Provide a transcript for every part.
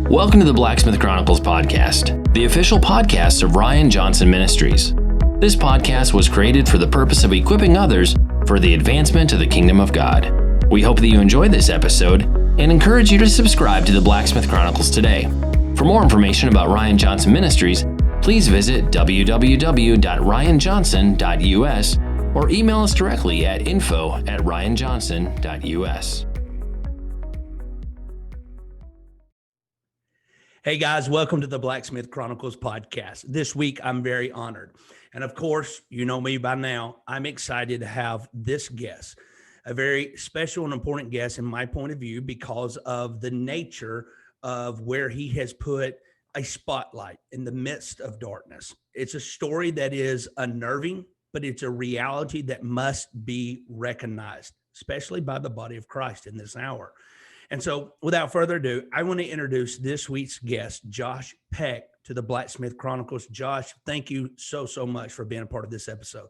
Welcome to the Blacksmith Chronicles podcast, the official podcast of Ryan Johnson Ministries. This podcast was created for the purpose of equipping others for the advancement of the kingdom of God. We hope that you enjoy this episode and encourage you to subscribe to the Blacksmith Chronicles today. For more information about Ryan Johnson Ministries, please visit www.ryanjohnson.us or email us directly at info@ryanjohnson.us. Hey guys, welcome to the Blacksmith Chronicles podcast. This week, I'm very honored. And of course, you know me by now, I'm excited to have this guest, a very special and important guest in my point of view because of the nature of where he has put a spotlight in the midst of darkness. It's a story that is unnerving, but it's a reality that must be recognized, especially by the body of Christ in this hour. And so without further ado, I want to introduce this week's guest, Josh Peck, to the Blacksmith Chronicles. Josh, thank you so much for being a part of this episode.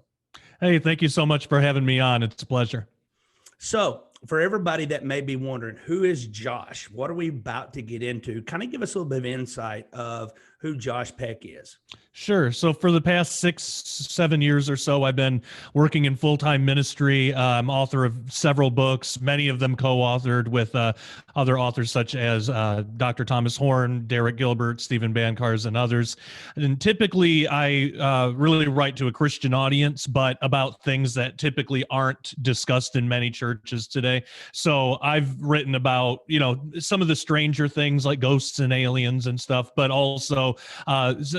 Hey, thank you so much for having me on. It's a pleasure. So for everybody that may be wondering, who is Josh? What are we about to get into? Kind of give us a little bit of insight of who Josh Peck is. Sure. So for the past 6-7 years or so, I've been working in full-time ministry. I'm author of several books, many of them co-authored with other authors such as Dr. Thomas Horn, Derek Gilbert, Stephen Bancars, and others. And typically, I really write to a Christian audience, but about things that typically aren't discussed in many churches today. So I've written about, some of the stranger things like ghosts and aliens and stuff, but also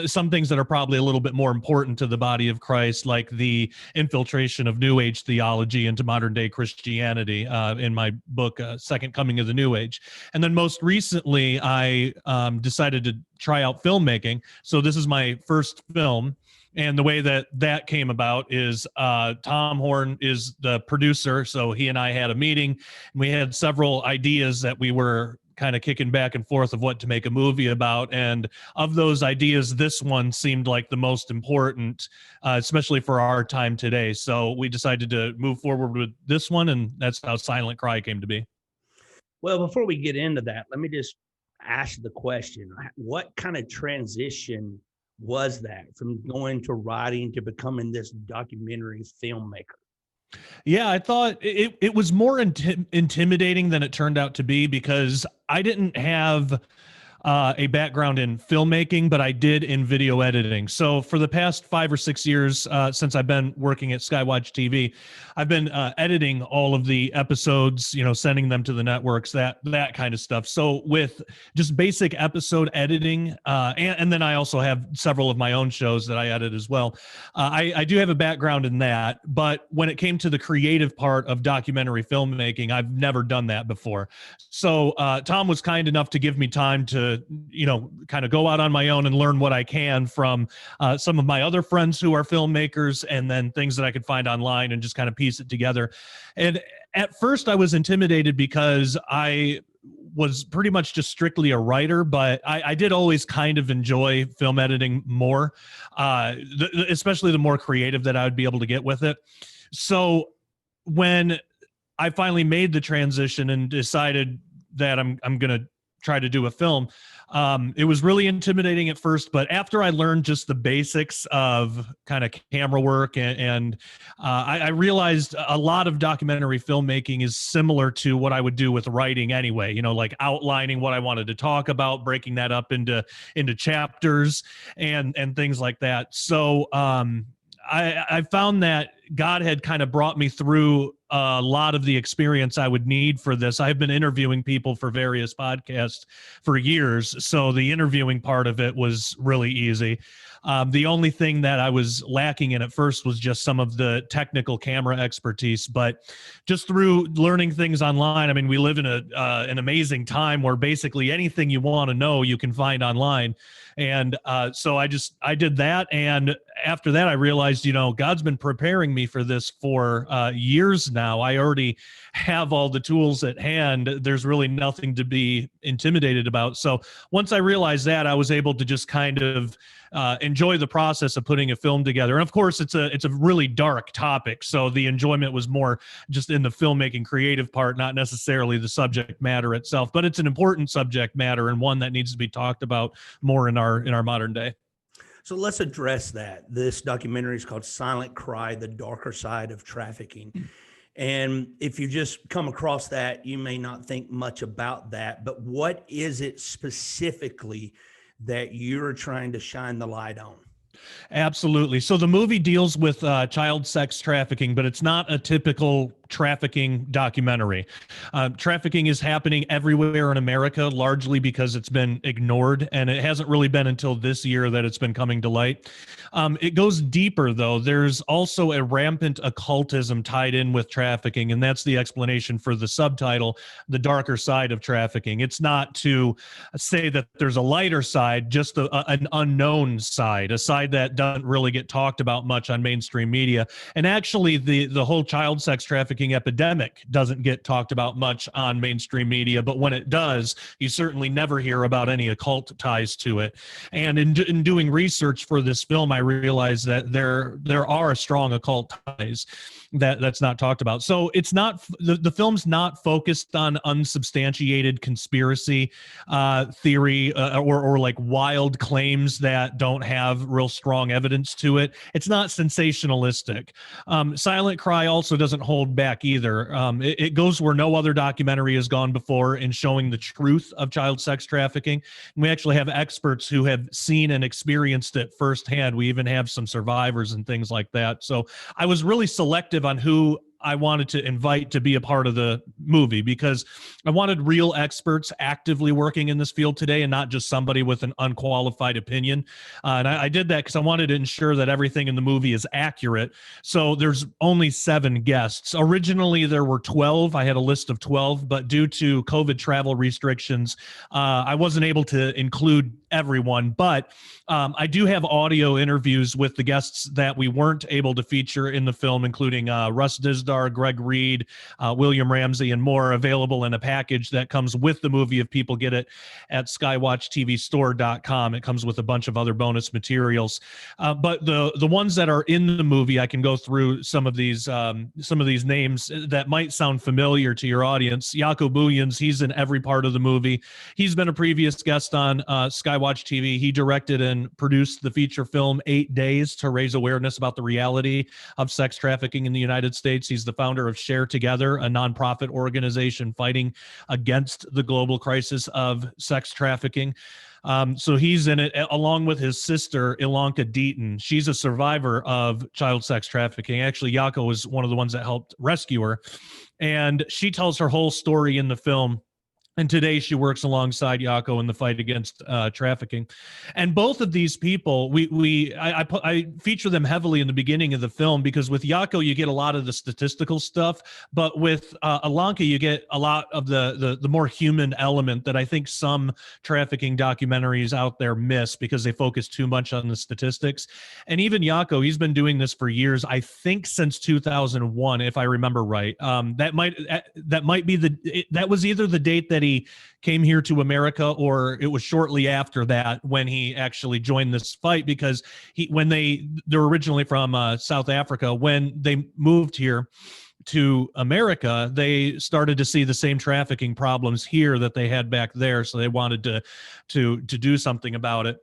some things that are probably a little bit more important to the body of Christ, like the infiltration of New Age theology into modern day Christianity in my book, Second Coming of the New Age. And then most recently, I decided to try out filmmaking. So this is my first film. And the way that came about is Tom Horn is the producer. So he and I had a meeting, and we had several ideas that we were kind of kicking back and forth of what to make a movie about. And of those ideas, this one seemed like the most important, especially for our time today. So we decided to move forward with this one, and that's how Silent Cry came to be. Well, before we get into that, let me just ask the question, what kind of transition was that from going to writing to becoming this documentary filmmaker? Yeah, I thought it was more intimidating than it turned out to be because I didn't have a background in filmmaking, but I did in video editing. So for the past 5 or 6 years, since I've been working at Skywatch TV, I've been editing all of the episodes, sending them to the networks, that kind of stuff. So with just basic episode editing, and then I also have several of my own shows that I edit as well. I do have a background in that, but when it came to the creative part of documentary filmmaking, I've never done that before. So Tom was kind enough to give me time to kind of go out on my own and learn what I can from some of my other friends who are filmmakers, and then things that I could find online and just kind of piece it together. And at first I was intimidated because I was pretty much just strictly a writer, but I did always kind of enjoy film editing more, especially the more creative that I would be able to get with it. So when I finally made the transition and decided that I'm going to try to do a film, it was really intimidating at first, but after I learned just the basics of kind of camera work and I realized a lot of documentary filmmaking is similar to what I would do with writing anyway, like outlining what I wanted to talk about, breaking that up into chapters and things like that. So I found that God had kind of brought me through a lot of the experience I would need for this. I've been interviewing people for various podcasts for years, so the interviewing part of it was really easy. The only thing that I was lacking in at first was just some of the technical camera expertise, but just through learning things online, I mean, we live in an amazing time where basically anything you want to know, you can find online. And so I did that. And after that, I realized, God's been preparing me for this for years now. I already have all the tools at hand. There's really nothing to be intimidated about. So once I realized that, I was able to just kind of enjoy the process of putting a film together. And of course, it's a really dark topic, so the enjoyment was more just in the filmmaking creative part, not necessarily the subject matter itself. But it's an important subject matter and one that needs to be talked about more in our modern day. So let's address that. This documentary is called Silent Cry, The Darker Side of Trafficking. And if you just come across that, you may not think much about that, but what is it specifically that you're trying to shine the light on? Absolutely. So the movie deals with child sex trafficking, but it's not a typical trafficking documentary. Trafficking is happening everywhere in America, largely because it's been ignored, and it hasn't really been until this year that it's been coming to light. It goes deeper, though. There's also a rampant occultism tied in with trafficking, and that's the explanation for the subtitle, The Darker Side of Trafficking. It's not to say that there's a lighter side, just an unknown side, a side that doesn't really get talked about much on mainstream media. And actually, the whole child sex trafficking epidemic doesn't get talked about much on mainstream media, but when it does, you certainly never hear about any occult ties to it. And in doing research for this film, I realized that there are strong occult ties that's not talked about. So it's not the film's not focused on unsubstantiated conspiracy theory or like wild claims that don't have real strong evidence to it. It's not sensationalistic. Silent Cry also doesn't hold back either. It goes where no other documentary has gone before in showing the truth of child sex trafficking. And we actually have experts who have seen and experienced it firsthand. We even have some survivors and things like that. So I was really selective on who I wanted to invite to be a part of the movie because I wanted real experts actively working in this field today and not just somebody with an unqualified opinion. And I did that because I wanted to ensure that everything in the movie is accurate. So there's only 7 guests. Originally, there were 12. I had a list of 12, but due to COVID travel restrictions, I wasn't able to include everyone, but I do have audio interviews with the guests that we weren't able to feature in the film, including Russ Disdar, Greg Reed, William Ramsey, and more, available in a package that comes with the movie if people get it at skywatchtvstore.com. It comes with a bunch of other bonus materials. But the ones that are in the movie, I can go through some of these names that might sound familiar to your audience. Jaco Booyens, he's in every part of the movie. He's been a previous guest on Skywatch TV. He directed and produced the feature film 8 Days to raise awareness about the reality of sex trafficking in the United States. He's the founder of Share Together, a nonprofit organization fighting against the global crisis of sex trafficking. So he's in it along with his sister, Ilanka Deaton. She's a survivor of child sex trafficking. Actually, Jaco was one of the ones that helped rescue her. And she tells her whole story in the film. And today she works alongside Jaco in the fight against trafficking. And both of these people, I feature them heavily in the beginning of the film because with Jaco, you get a lot of the statistical stuff, but with Ilanka, you get a lot of the more human element that I think some trafficking documentaries out there miss because they focus too much on the statistics. And even Jaco, he's been doing this for years, I think since 2001, if I remember right. That might be that was either the date that he came here to America, or it was shortly after that when he actually joined this fight, because they're originally from South Africa. When they moved here to America, they started to see the same trafficking problems here that they had back there, so they wanted to do something about it.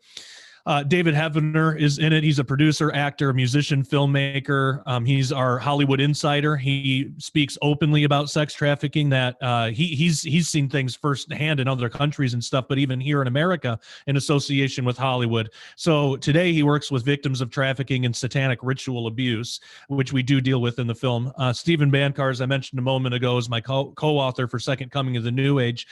David Heavener is in it. He's a producer, actor, musician, filmmaker. He's our Hollywood insider. He speaks openly about sex trafficking, that he's seen things firsthand in other countries and stuff, but even here in America in association with Hollywood. So today he works with victims of trafficking and satanic ritual abuse, which we do deal with in the film. Stephen Bankar, as I mentioned a moment ago, is my co-author for Second Coming of the New Age.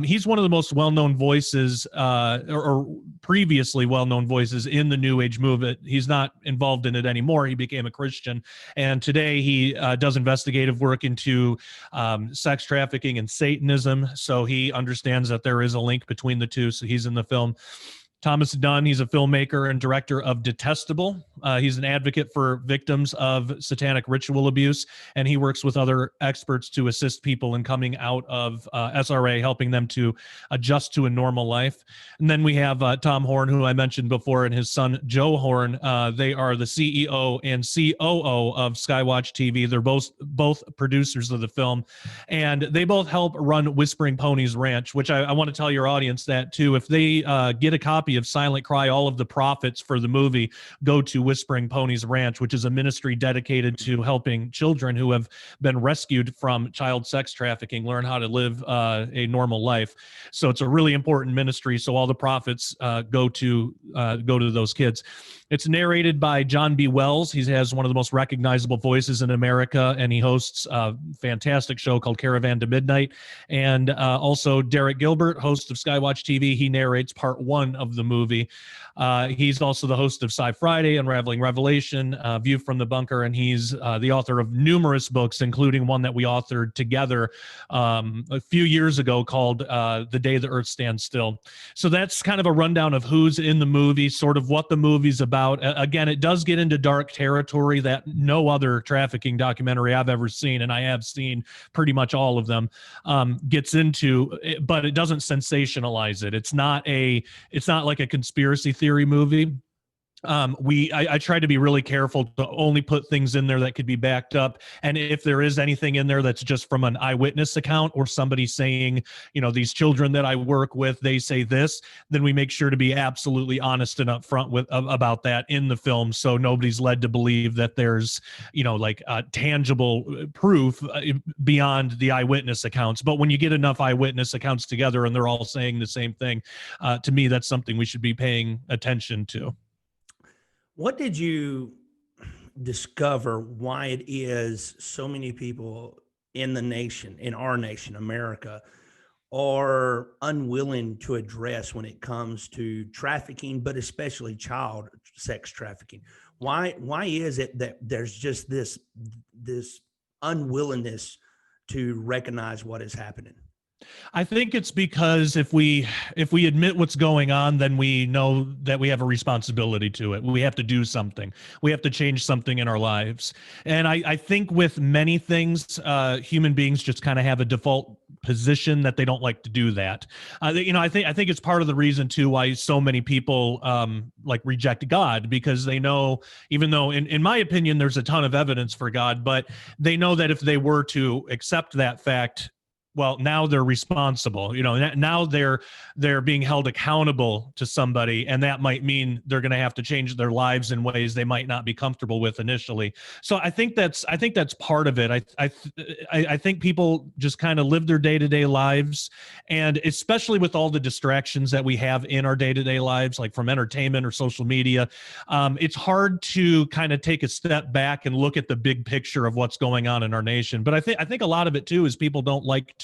He's one of the most well-known voices, or previously well-known voices in the New Age movement. He's not involved in it anymore. He became a Christian, and today he does investigative work into sex trafficking and Satanism. So he understands that there is a link between the two. So he's in the film. Thomas Dunn, he's a filmmaker and director of Detestable. He's an advocate for victims of satanic ritual abuse, and he works with other experts to assist people in coming out of SRA, helping them to adjust to a normal life. And then we have Tom Horn, who I mentioned before, and his son, Joe Horn. They are the CEO and COO of Skywatch TV. They're both producers of the film, and they both help run Whispering Ponies Ranch, which I want to tell your audience that, too. If they get a copy of Silent Cry, all of the profits for the movie go to Whispering Ponies Ranch, which is a ministry dedicated to helping children who have been rescued from child sex trafficking learn how to live a normal life. So it's a really important ministry. So all the profits go to those kids. It's narrated by John B. Wells. He has one of the most recognizable voices in America, and he hosts a fantastic show called Caravan to Midnight. And also Derek Gilbert, host of Skywatch TV. He narrates part 1 of the movie. He's also the host of Sci Friday, Unraveling Revelation, View from the Bunker, and he's the author of numerous books, including one that we authored together a few years ago called The Day the Earth Stands Still. So that's kind of a rundown of who's in the movie, sort of what the movie's about. Again, it does get into dark territory that no other trafficking documentary I've ever seen, and I have seen pretty much all of them, gets into, but it doesn't sensationalize it. It's not like a conspiracy theory movie. I try to be really careful to only put things in there that could be backed up. And if there is anything in there that's just from an eyewitness account or somebody saying, these children that I work with, they say this, then we make sure to be absolutely honest and upfront about that in the film. So nobody's led to believe that there's, tangible proof beyond the eyewitness accounts. But when you get enough eyewitness accounts together and they're all saying the same thing, to me, that's something we should be paying attention to. What did you discover why it is so many people in our nation, America, are unwilling to address when it comes to trafficking, but especially child sex trafficking? Why is it that there's just this unwillingness to recognize what is happening? I think it's because if we admit what's going on, then we know that we have a responsibility to it. We have to do something. We have to change something in our lives. And I think with many things, human beings just kind of have a default position that they don't like to do that. I think it's part of the reason too why so many people reject God, because they know, even though in my opinion there's a ton of evidence for God, but they know that if they were to accept that fact, well, now they're responsible. Now they're being held accountable to somebody, and that might mean they're going to have to change their lives in ways they might not be comfortable with initially. So I think that's part of it. I think people just kind of live their day-to-day lives, and especially with all the distractions that we have in our day-to-day lives, like from entertainment or social media, it's hard to kind of take a step back and look at the big picture of what's going on in our nation. But I think a lot of it too is people don't like to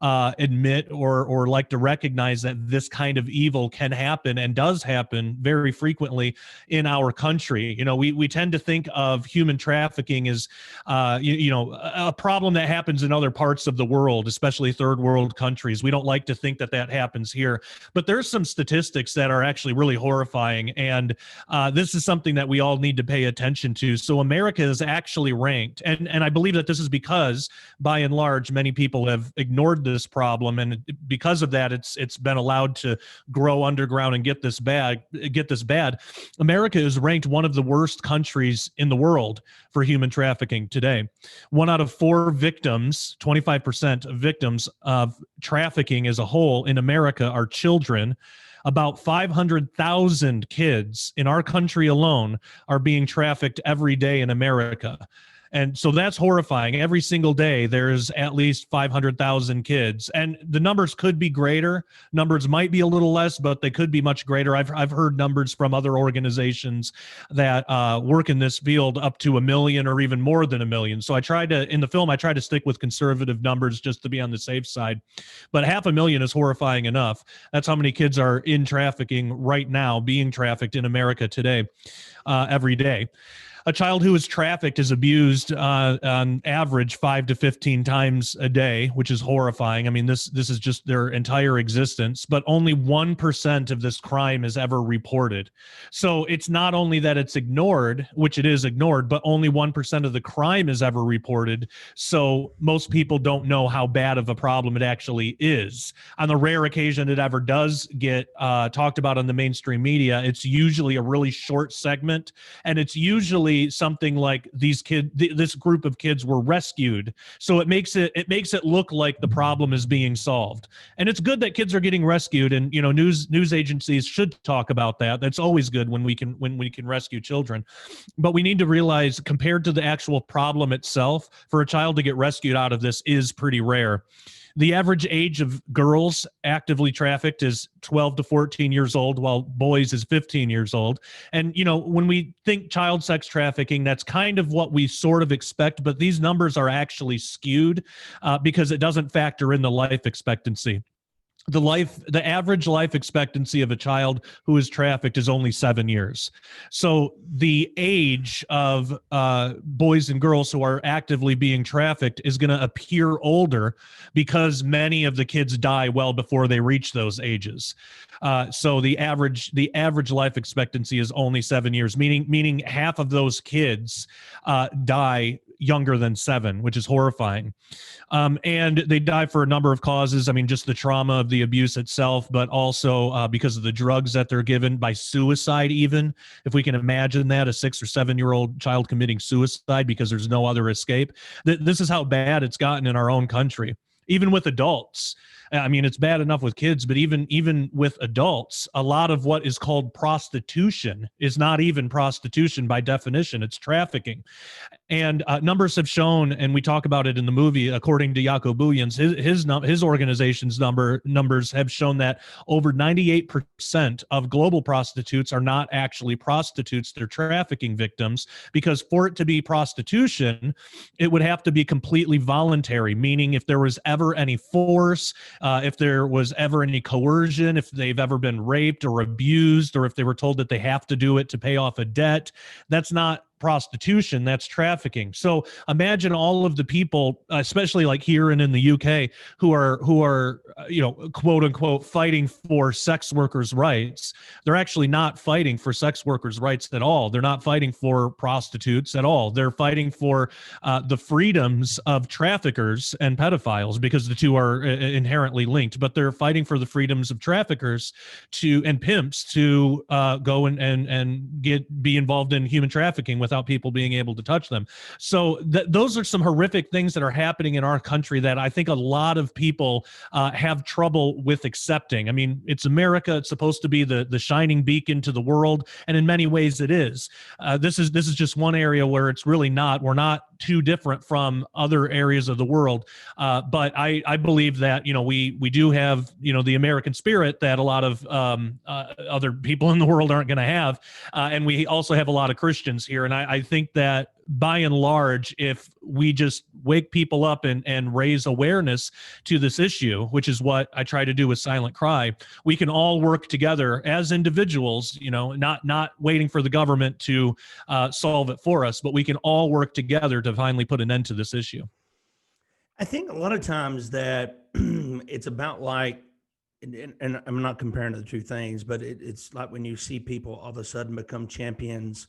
admit or like to recognize that this kind of evil can happen and does happen very frequently in our country. We tend to think of human trafficking as a problem that happens in other parts of the world, especially third world countries. We don't like to think that happens here, but there's some statistics that are actually really horrifying, and this is something that we all need to pay attention to. So America is actually ranked, and I believe that this is because, by and large, many people have ignored this problem, and because of that, it's been allowed to grow underground and get this bad. America is ranked one of the worst countries in the world for human trafficking today. 1 out of 4 victims, 25% of victims of trafficking as a whole in America, are children. About 500,000 kids in our country alone are being trafficked every day in America. And so that's horrifying. Every single day, there's at least 500,000 kids. And the numbers could be greater. Numbers might be a little less, but they could be much greater. I've heard numbers from other organizations that work in this field up to 1 million or even more than 1 million. So in the film, I try to stick with conservative numbers just to be on the safe side. But 500,000 is horrifying enough. That's how many kids are in trafficking right now, being trafficked in America today, every day. a child who is trafficked is abused on average 5 to 15 times a day, which is horrifying. I mean, this is just their entire existence, but only 1% of this crime is ever reported. So it's not only that it's ignored, which it is ignored, but only 1% of the crime is ever reported. So most people don't know how bad of a problem it actually is. On the rare occasion it ever does get talked about on the mainstream media, it's usually a really short segment, and it's usually something like this group of kids were rescued. So it makes it look like the problem is being solved. And it's good that kids are getting rescued, and news agencies should talk about that. That's always good when we can rescue children. But we need to realize, compared to the actual problem itself, for a child to get rescued out of this is pretty rare. The average age of girls actively trafficked is 12 to 14 years old, while boys is 15 years old. And, when we think child sex trafficking, that's kind of what we sort of expect, but these numbers are actually skewed because it doesn't factor in the life expectancy. The average life expectancy of a child who is trafficked is only 7 years. So the age of boys and girls who are actively being trafficked is going to appear older because many of the kids die well before they reach those ages. So the average life expectancy is only 7 years, meaning half of those kids die younger than 7, which is horrifying. And they die for a number of causes. I mean, just the trauma of the abuse itself, but also because of the drugs that they're given, by suicide even. If we can imagine that, a 6 or 7-year-old child committing suicide because there's no other escape. This is how bad it's gotten in our own country. Even with adults. I mean, it's bad enough with kids, but even with adults, a lot of what is called prostitution is not even prostitution by definition. It's trafficking. And numbers have shown, and we talk about it in the movie, according to Jaco Booyens, his organization's numbers have shown that over 98% of global prostitutes are not actually prostitutes. They're trafficking victims, because for it to be prostitution, it would have to be completely voluntary, meaning if there was ever any force, if there was ever any coercion, if they've ever been raped or abused, or if they were told that they have to do it to pay off a debt, that's not prostitution, that's trafficking. So imagine all of the people, especially like here and in the UK, who are quote unquote fighting for sex workers' rights. They're actually not fighting for sex workers' rights at all. They're not fighting for prostitutes at all. They're fighting for the freedoms of traffickers and pedophiles, because the two are inherently linked. But they're fighting for the freedoms of traffickers and pimps to go and be involved in human trafficking without people being able to touch them. So those are some horrific things that are happening in our country that I think a lot of people have trouble with accepting. I mean, it's America. It's supposed to be the shining beacon to the world, and in many ways it is. This is just one area where it's really not. We're not too different from other areas of the world. But I believe that, we do have, the American spirit that a lot of other people in the world aren't going to have. And we also have a lot of Christians here. And I think that by and large, if we just wake people up and raise awareness to this issue, which is what I try to do with Silent Cry, we can all work together as individuals, not waiting for the government to solve it for us, but we can all work together to finally put an end to this issue. I think a lot of times that it's about like, and I'm not comparing the two things, but it's like when you see people all of a sudden become champions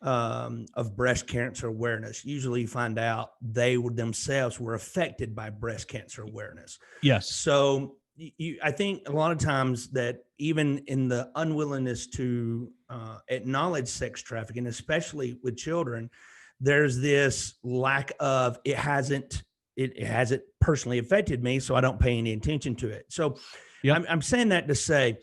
of breast cancer awareness. Usually you find out they themselves were affected by breast cancer awareness. Yes. So I think a lot of times that even in the unwillingness to acknowledge sex trafficking, especially with children, there's this lack of it hasn't personally affected me, so I don't pay any attention to it. So yep. I'm saying that to say,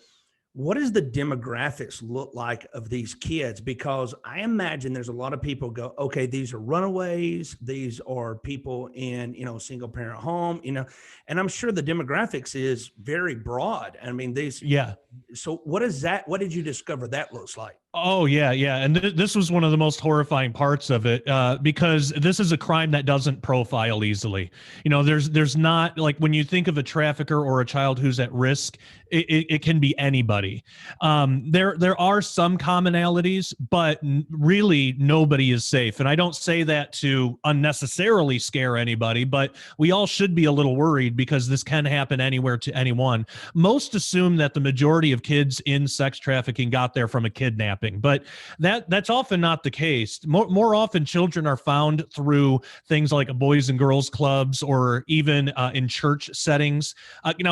what does the demographics look like of these kids? Because I imagine there's a lot of people go, okay, these are runaways. These are people in, single parent home, and I'm sure the demographics is very broad. I mean, yeah. So what is that? What did you discover that looks like? Oh yeah, yeah, and this was one of the most horrifying parts of it, because this is a crime that doesn't profile easily. You know, there's not, like, when you think of a trafficker or a child who's at risk, it can be anybody. There are some commonalities, but really nobody is safe. And I don't say that to unnecessarily scare anybody, but we all should be a little worried because this can happen anywhere to anyone. Most assume that the majority of kids in sex trafficking got there from a kidnapping, but that's often not the case. More often, children are found through things like boys and girls clubs, or even in church settings.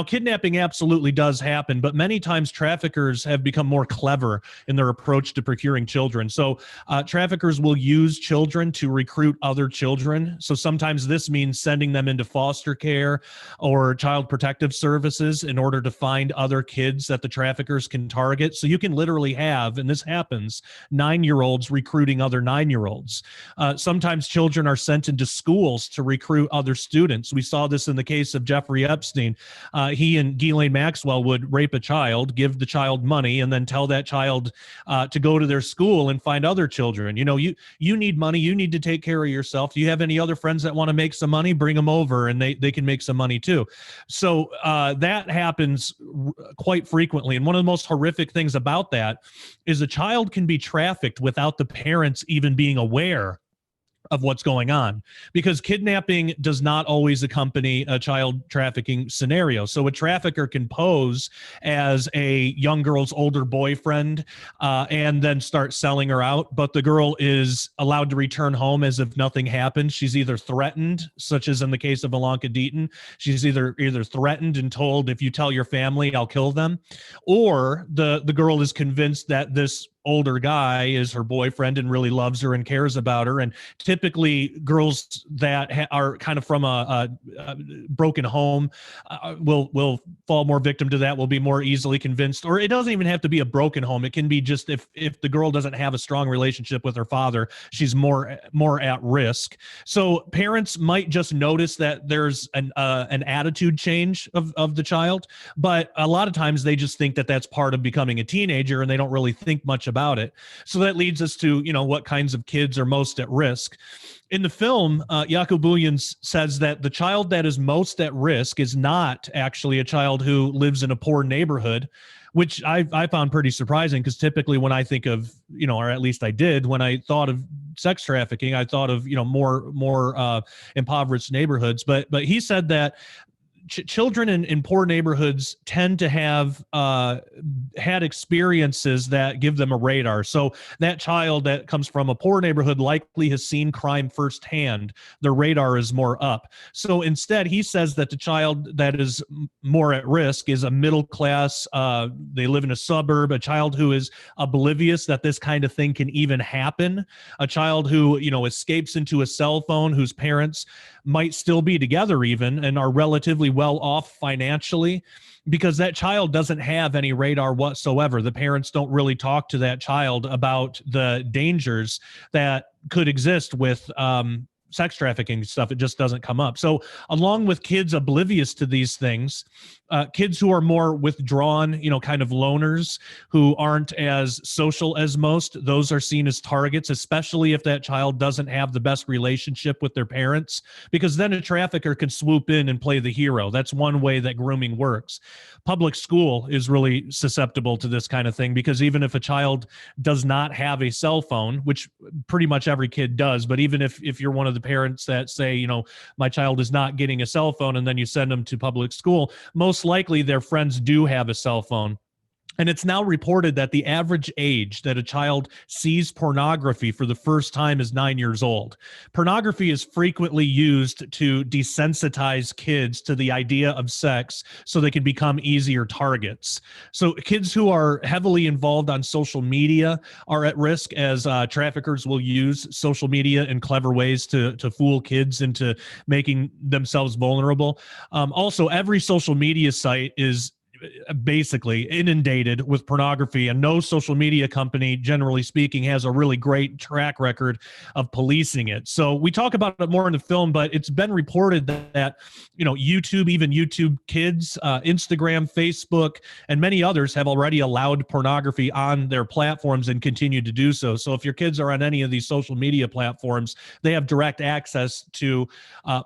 Kidnapping absolutely does happen, but many times traffickers have become more clever in their approach to procuring children. So traffickers will use children to recruit other children. So sometimes this means sending them into foster care or child protective services in order to find other kids that the traffickers can target. So you can literally have, and this happens, 9-year-olds recruiting other 9-year-olds. Sometimes children are sent into schools to recruit other students. We saw this in the case of Jeffrey Epstein. He and Ghislaine Maxwell would rape a child, give the child money, and then tell that child to go to their school and find other children. You need money. You need to take care of yourself. Do you have any other friends that want to make some money? Bring them over, and they can make some money too. So that happens quite frequently. And one of the most horrific things about that is a child can be trafficked without the parents even being aware of what's going on, because kidnapping does not always accompany a child trafficking scenario. So a trafficker can pose as a young girl's older boyfriend and then start selling her out, but the girl is allowed to return home as if nothing happened. She's either threatened, such as in the case of Ilanka Deaton, she's either threatened and told, if you tell your family, I'll kill them, or the girl is convinced that this older guy is her boyfriend and really loves her and cares about her. And typically girls that are kind of from a broken home will fall more victim to that, will be more easily convinced. Or it doesn't even have to be a broken home. It can be just if the girl doesn't have a strong relationship with her father, she's more at risk. So parents might just notice that there's an attitude change of the child, but a lot of times they just think that that's part of becoming a teenager, and they don't really think much about it. So that leads us to, what kinds of kids are most at risk. In the film, Yakubulian says that the child that is most at risk is not actually a child who lives in a poor neighborhood, which I found pretty surprising, because typically when I think of, or at least I did, when I thought of sex trafficking, I thought of, more impoverished neighborhoods. But he said that children in poor neighborhoods tend to have had experiences that give them a radar. So that child that comes from a poor neighborhood likely has seen crime firsthand. Their radar is more up. So instead, he says that the child that is more at risk is a middle class, they live in a suburb, a child who is oblivious that this kind of thing can even happen, a child who, escapes into a cell phone, whose parents might still be together even and are relatively well off financially, because that child doesn't have any radar whatsoever. The parents don't really talk to that child about the dangers that could exist with sex trafficking stuff. It just doesn't come up. So along with kids oblivious to these things, kids who are more withdrawn, kind of loners, who aren't as social as most, those are seen as targets, especially if that child doesn't have the best relationship with their parents, because then a trafficker can swoop in and play the hero. That's one way that grooming works. Public school is really susceptible to this kind of thing, because even if a child does not have a cell phone, which pretty much every kid does, but even if you're one of the parents that say, my child is not getting a cell phone, and then you send them to public school, most likely their friends do have a cell phone. And it's now reported that the average age that a child sees pornography for the first time is 9 years old. Pornography is frequently used to desensitize kids to the idea of sex so they can become easier targets. So kids who are heavily involved on social media are at risk, as traffickers will use social media in clever ways to fool kids into making themselves vulnerable. Also, every social media site is basically inundated with pornography, and no social media company, generally speaking, has a really great track record of policing it. So we talk about it more in the film, but it's been reported that YouTube, even YouTube Kids, Instagram, Facebook, and many others have already allowed pornography on their platforms and continue to do so. So if your kids are on any of these social media platforms, they have direct access to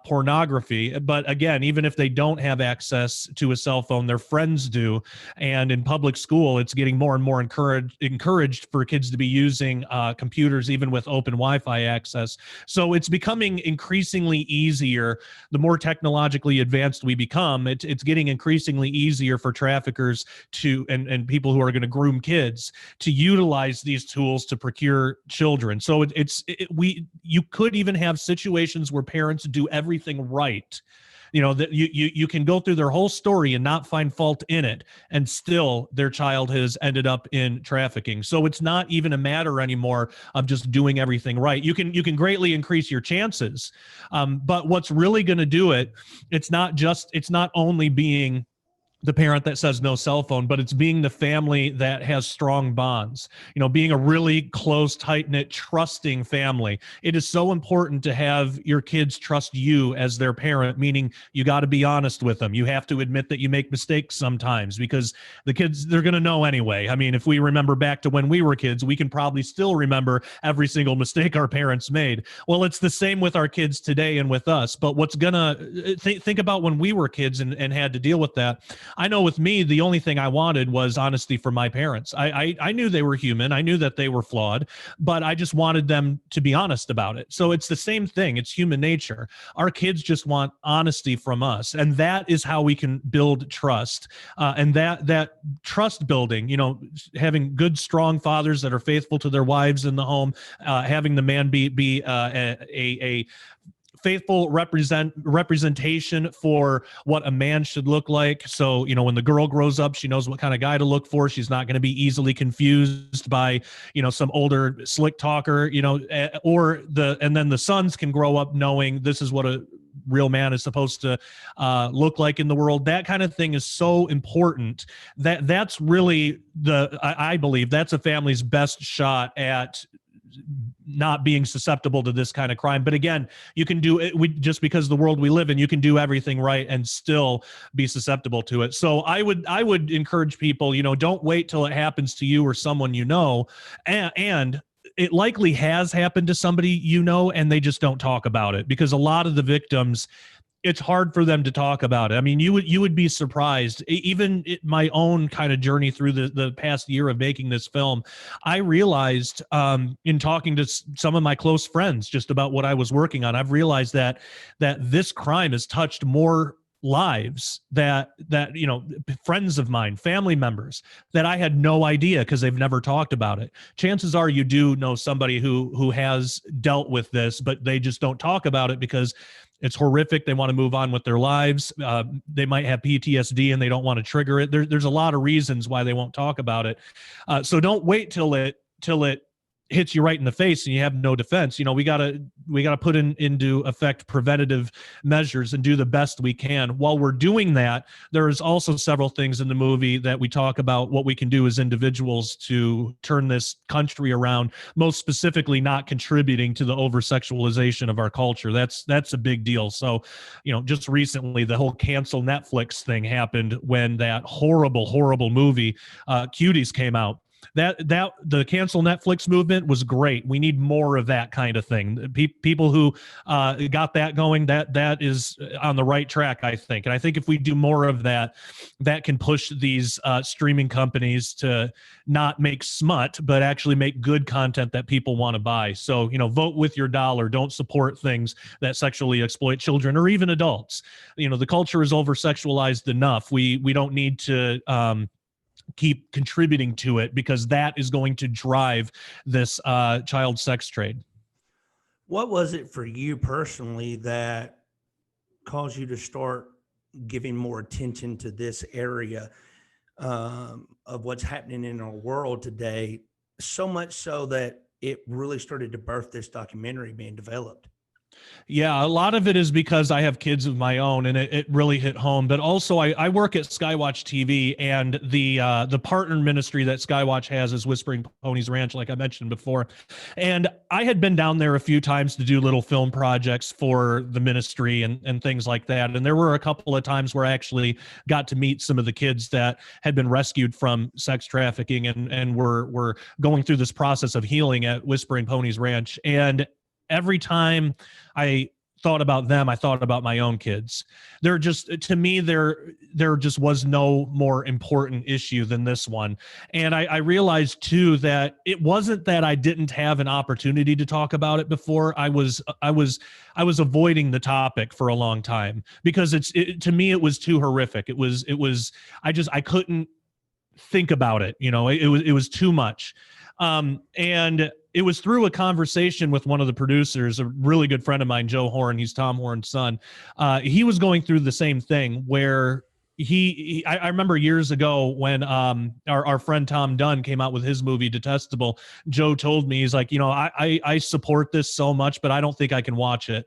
pornography. But again, even if they don't have access to a cell phone, their friends do. And in public school, it's getting more and more encouraged for kids to be using computers, even with open Wi-Fi access. So it's becoming increasingly easier. The more technologically advanced we become, it's getting increasingly easier for traffickers to and people who are going to groom kids to utilize these tools to procure children. So you could even have situations where parents do everything right. That you can go through their whole story and not find fault in it, and still their child has ended up in trafficking. So it's not even a matter anymore of just doing everything right. You can greatly increase your chances, but what's really going to do it? It's not only being the parent that says no cell phone, but it's being the family that has strong bonds, being a really close, tight-knit, trusting family. It is so important to have your kids trust you as their parent, meaning you got to be honest with them. You have to admit that you make mistakes sometimes, because the kids, they're going to know anyway. I mean, if we remember back to when we were kids, we can probably still remember every single mistake our parents made. Well, it's the same with our kids today and with us. But what's gonna think about when we were kids and had to deal with that. I know with me, the only thing I wanted was honesty from my parents. I knew they were human. I knew that they were flawed, but I just wanted them to be honest about it. So it's the same thing. It's human nature. Our kids just want honesty from us. And that is how we can build trust. And that trust building, having good, strong fathers that are faithful to their wives in the home, having the man be a faithful representation for what a man should look like. So, when the girl grows up, she knows what kind of guy to look for. She's not going to be easily confused by, some older slick talker, and then the sons can grow up knowing this is what a real man is supposed to look like in the world. That kind of thing is so important. That's really I believe that's a family's best shot at not being susceptible to this kind of crime. But again, you can do it just because the world we live in, you can do everything right and still be susceptible to it. So I would encourage people, don't wait till it happens to you or someone and it likely has happened to somebody and they just don't talk about it, because a lot of the victims, it's hard for them to talk about it. I mean, you would be surprised. Even my own kind of journey through the past year of making this film, I realized in talking to some of my close friends just about what I was working on, I've realized that this crime has touched more lives that friends of mine, family members, that I had no idea because they've never talked about it. Chances are you do know somebody who has dealt with this, but they just don't talk about it because it's horrific. They want to move on with their lives. They might have PTSD and they don't want to trigger it. There's a lot of reasons why they won't talk about it. So don't wait till it hits you right in the face and you have no defense. We gotta put into effect preventative measures and do the best we can. While we're doing that, there's also several things in the movie that we talk about what we can do as individuals to turn this country around, most specifically not contributing to the over-sexualization of our culture. That's a big deal. So, just recently, the whole cancel Netflix thing happened when that horrible movie, Cuties, came out. That the cancel Netflix movement was great. We need more of that kind of thing. People who got that going, that is on the right track, I think. And I think if we do more of that, that can push these streaming companies to not make smut, but actually make good content that people want to buy. So, vote with your dollar. Don't support things that sexually exploit children or even adults. The culture is over-sexualized enough. We don't need to keep contributing to it, because that is going to drive this child sex trade. What was it for you personally that caused you to start giving more attention to this area of what's happening in our world today, so much so that it really started to birth this documentary being developed? Yeah, a lot of it is because I have kids of my own, and it really hit home. But also, I work at Skywatch TV, and the partner ministry that Skywatch has is Whispering Ponies Ranch, like I mentioned before. And I had been down there a few times to do little film projects for the ministry and things like that. And there were a couple of times where I actually got to meet some of the kids that had been rescued from sex trafficking and were going through this process of healing at Whispering Ponies Ranch. And every time I thought about them, I thought about my own kids. There just, to me, there just was no more important issue than this one. And I realized too that it wasn't that I didn't have an opportunity to talk about it before. I was avoiding the topic for a long time because to me, it was too horrific. I couldn't think about it. It was too much. And it was through a conversation with one of the producers, a really good friend of mine, Joe Horn. He's Tom Horn's son. He was going through the same thing where I remember years ago when our friend Tom Dunn came out with his movie Detestable. Joe told me, he's like, I support this so much, but I don't think I can watch it.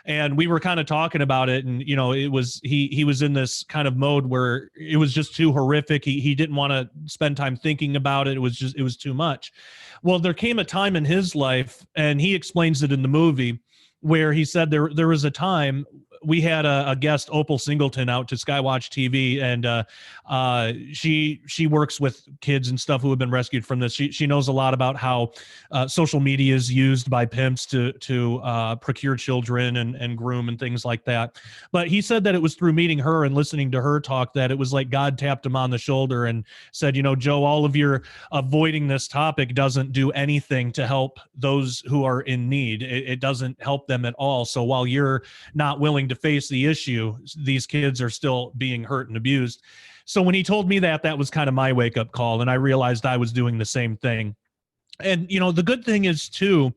And we were kind of talking about it, and it was he was in this kind of mode where it was just too horrific. He didn't want to spend time thinking about it. It was too much. Well, there came a time in his life, and he explains it in the movie, where he said there was a time we had a guest, Opal Singleton, out to Skywatch TV, and she works with kids and stuff who have been rescued from this. She knows a lot about how social media is used by pimps to procure children and groom and things like that. But he said that it was through meeting her and listening to her talk that it was like God tapped him on the shoulder and said, Joe, all of your avoiding this topic doesn't do anything to help those who are in need. It doesn't help them at all. So while you're not willing to face the issue, these kids are still being hurt and abused. So when he told me that was kind of my wake-up call, and I realized I was doing the same thing. And the good thing is too,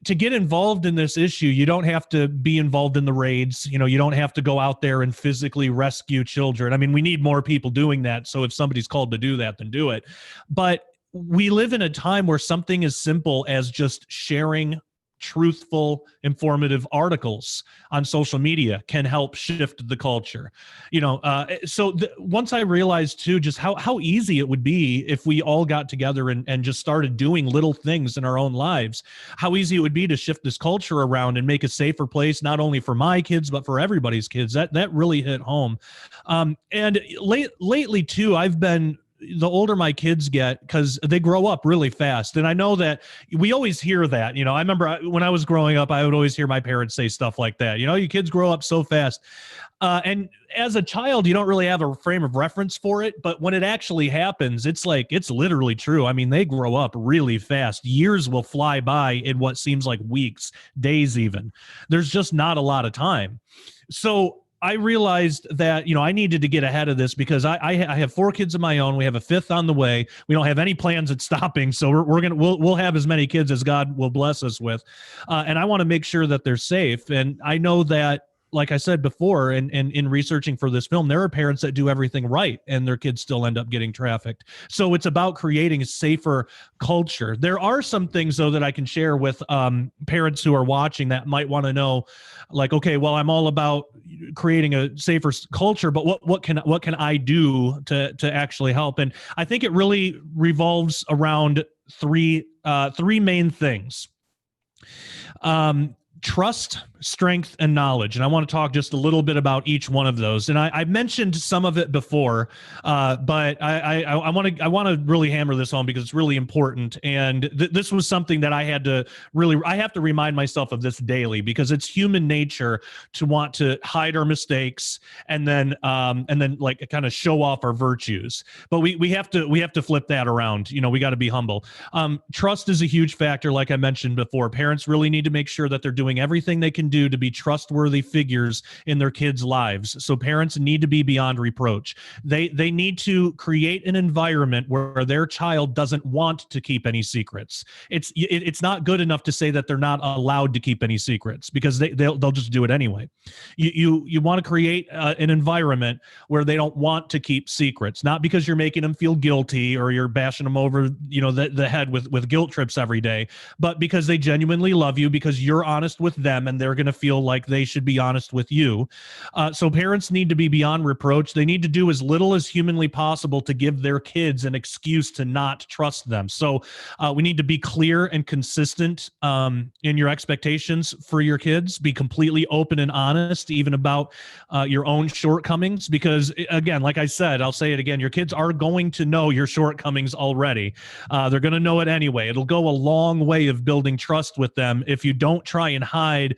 to get involved in this issue, you don't have to be involved in the raids. You don't have to go out there and physically rescue children. I mean, we need more people doing that. So if somebody's called to do that, then do it. But we live in a time where something as simple as just sharing truthful, informative on social media can help shift the culture. Once I realized too, just how easy it would be if we all got together and just started doing little things in our own lives, how easy it would be to shift this culture around and make a safer place, not only for my kids, but for everybody's kids. That really hit home. And lately too, the older my kids get, because they grow up really fast. And I know that we always hear that, I remember when I was growing up, I would always hear my parents say stuff like that, your kids grow up so fast. And as a child, you don't really have a frame of reference for it. But when it actually happens, it's literally true. I mean, they grow up really fast. Years will fly by in what seems like weeks, days even. There's just not a lot of time. So I realized that, I needed to get ahead of this because I have 4 kids of my own. We have a 5th on the way. We don't have any plans at stopping. So we'll have as many kids as God will bless us with. And I want to make sure that they're safe. And I know that, like I said before, and in researching for this film, there are parents that do everything right and their kids still end up getting trafficked. So it's about creating a safer culture. There are some things, though, that I can share with parents who are watching that might want to know, like, okay, well, I'm all about creating a safer culture, but what can I do to actually help? And I think it really revolves around three main things. Trust, strength, and knowledge. And I want to talk just a little bit about each one of those. And I mentioned some of it before, but I want to really hammer this home because it's really important. And this was something that I have to remind myself of this daily, because it's human nature to want to hide our mistakes and then like kind of show off our virtues. But we have to flip that around. We got to be humble. Trust is a huge factor. Like I mentioned before, parents really need to make sure that they're doing everything they can do to be trustworthy figures in their kids' lives. So parents need to be beyond reproach. They need to create an environment where their child doesn't want to keep any secrets. It's not good enough to say that they're not allowed to keep any secrets, because they'll just do it anyway. You want to create an environment where they don't want to keep secrets, not because you're making them feel guilty or you're bashing them over the head with guilt trips every day, but because they genuinely love you, because you're honest with them, and they're going to feel like they should be honest with you. So parents need to be beyond reproach. They need to do as little as humanly possible to give their kids an excuse to not trust them. So we need to be clear and consistent in your expectations for your kids. Be completely open and honest, even about your own shortcomings, because again, like I said, I'll say it again, your kids are going to know your shortcomings already. They're going to know it anyway. It'll go a long way of building trust with them if you don't try and hide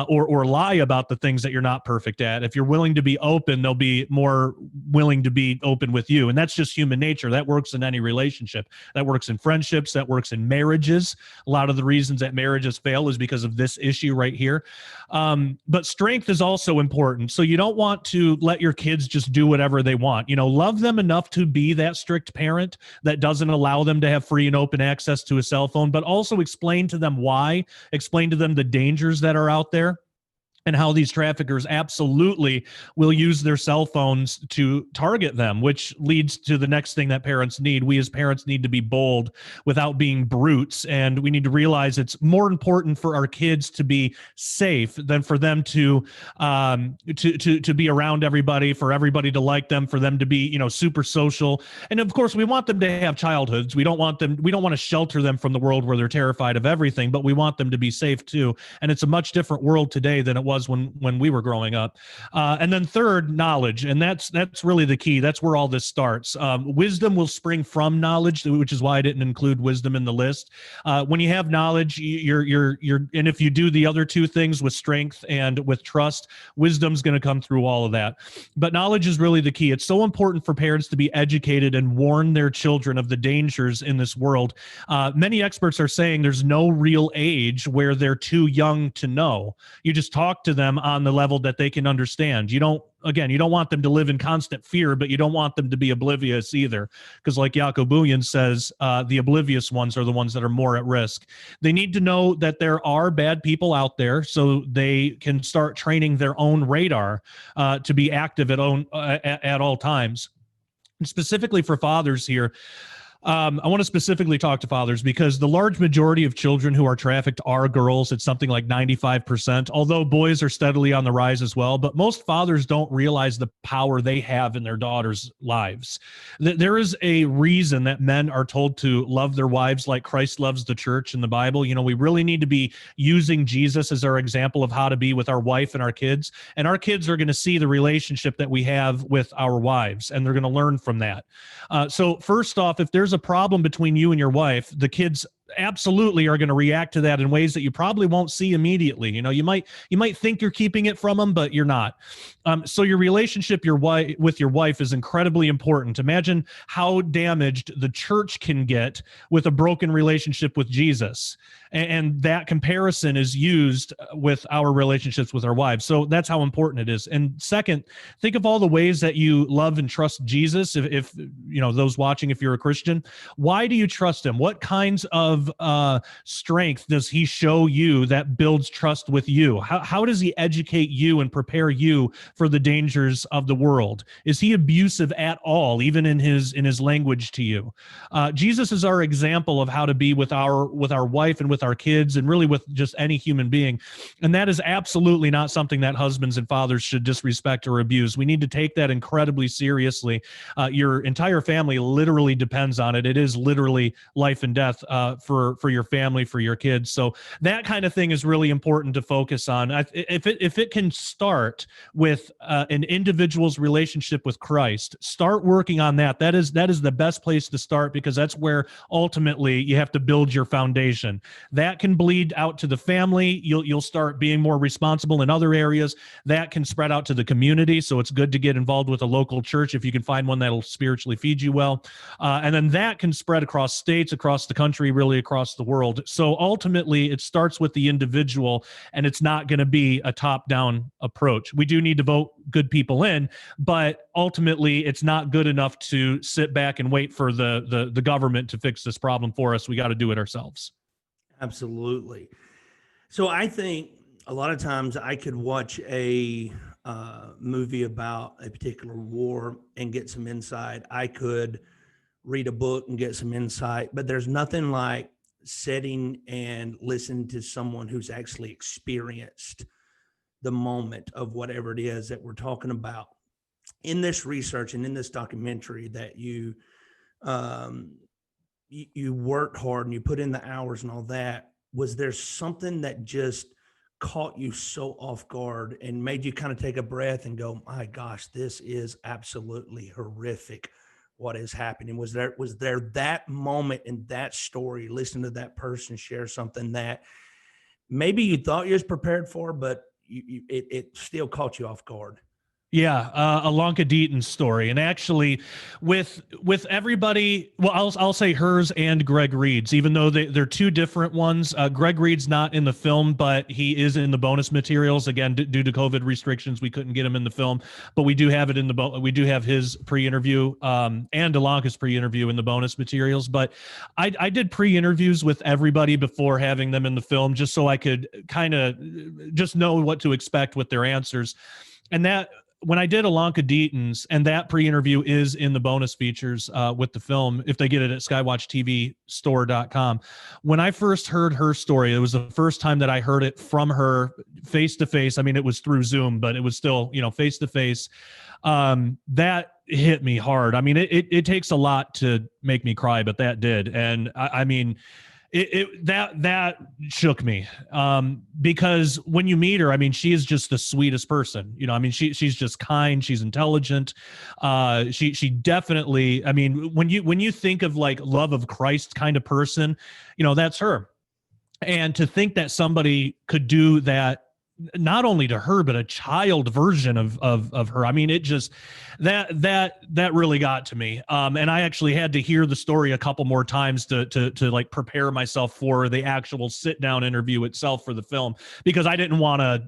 or lie about the things that you're not perfect at. If you're willing to be open, they'll be more willing to be open with you. And that's just human nature. That works in any relationship. That works in friendships. That works in marriages. A lot of the reasons that marriages fail is because of this issue right here. But strength is also important. So you don't want to let your kids just do whatever they want. Love them enough to be that strict parent that doesn't allow them to have free and open access to a cell phone, but also explain to them why, explain to them the dangers that are out there, and how these traffickers absolutely will use their cell phones to target them, which leads to the next thing that parents need. We as parents need to be bold without being brutes, and we need to realize it's more important for our kids to be safe than for them to be around everybody, for everybody to like them, for them to be super social. And of course, we want them to have childhoods. We don't want to shelter them from the world where they're terrified of everything, but we want them to be safe too. And it's a much different world today than it was when we were growing up. And then third, knowledge. And that's really the key. That's where all this starts. Wisdom will spring from knowledge, which is why I didn't include wisdom in the list. When you have knowledge, and if you do the other two things with strength and with trust, wisdom's going to come through all of that. But knowledge is really the key. It's so important for parents to be educated and warn their children of the dangers in this world. Many experts are saying there's no real age where they're too young to know. You just talk to them on the level that they can understand. You don't want them to live in constant fear, but you don't want them to be oblivious either. Because like Jacobuian says, the oblivious ones are the ones that are more at risk. They need to know that there are bad people out there so they can start training their own radar to be active at all times. And specifically for fathers here, I want to specifically talk to fathers because the large majority of children who are trafficked are girls. It's something like 95%, although boys are steadily on the rise as well. But most fathers don't realize the power they have in their daughters' lives. There is a reason that men are told to love their wives like Christ loves the church in the Bible. We really need to be using Jesus as our example of how to be with our wife and our kids. And our kids are going to see the relationship that we have with our wives, and they're going to learn from that. So first off, if there's a problem between you and your wife, the kids absolutely are going to react to that in ways that you probably won't see immediately. You might think you're keeping it from them, but you're not. So your relationship with your wife is incredibly important. Imagine how damaged the church can get with a broken relationship with Jesus. And that comparison is used with our relationships with our wives. So that's how important it is. And second, think of all the ways that you love and trust Jesus. If those watching, if you're a Christian, why do you trust him? What kinds of strength does he show you that builds trust with you? How does he educate you and prepare you for the dangers of the world? Is he abusive at all, even in his language to you? Jesus is our example of how to be with our wife and with our kids, and really with just any human being. And that is absolutely not something that husbands and fathers should disrespect or abuse. We need to take that incredibly seriously. Your entire family literally depends on it. It is literally life and death for your family, for your kids. So that kind of thing is really important to focus on. If it can start with an individual's relationship with Christ, start working on that. That is the best place to start, because that's where ultimately you have to build your foundation. That can bleed out to the family. You'll start being more responsible in other areas. That can spread out to the community. So it's good to get involved with a local church if you can find one that'll spiritually feed you well. And then that can spread across states, across the country, really across the world. So ultimately, it starts with the individual, and it's not going to be a top-down approach. We do need to vote good people in, but ultimately, it's not good enough to sit back and wait for the government to fix this problem for us. We got to do it ourselves. Absolutely. So I think a lot of times I could watch a movie about a particular war and get some insight. I could read a book and get some insight, but there's nothing like sitting and listening to someone who's actually experienced the moment of whatever it is that we're talking about. In this research and in this documentary that you worked hard and you put in the hours and all that, was there something that just caught you so off guard and made you kind of take a breath and go, my gosh, this is absolutely horrific what is happening? Was there that moment in that story, listening to that person share something that maybe you thought you was prepared for, but it still caught you off guard? Yeah, Alonka Deaton's story, and actually, with everybody, well, I'll say hers and Greg Reed's, even though they're two different ones. Greg Reed's not in the film, but he is in the bonus materials. Again, due to COVID restrictions, we couldn't get him in the film, but we do have it in the we do have his pre-interview and Alonka's pre-interview in the bonus materials. But I did pre-interviews with everybody before having them in the film, just so I could kind of just know what to expect with their answers, and that. When I did Alonka Deaton's, and that pre-interview is in the bonus features with the film, if they get it at skywatchtvstore.com. When I first heard her story, it was the first time that I heard it from her face to face. I mean, it was through Zoom, but it was still, face to face. That hit me hard. I mean, it takes a lot to make me cry, but that did. And I mean, that shook me because when you meet her, I mean, she is just the sweetest person. I mean, she's just kind. She's intelligent. She definitely. I mean, when you think of like love of Christ kind of person, that's her. And to think that somebody could do that, not only to her, but a child version of her. I mean, it just that really got to me. And I actually had to hear the story a couple more times to like prepare myself for the actual sit down interview itself for the film, because I didn't want to,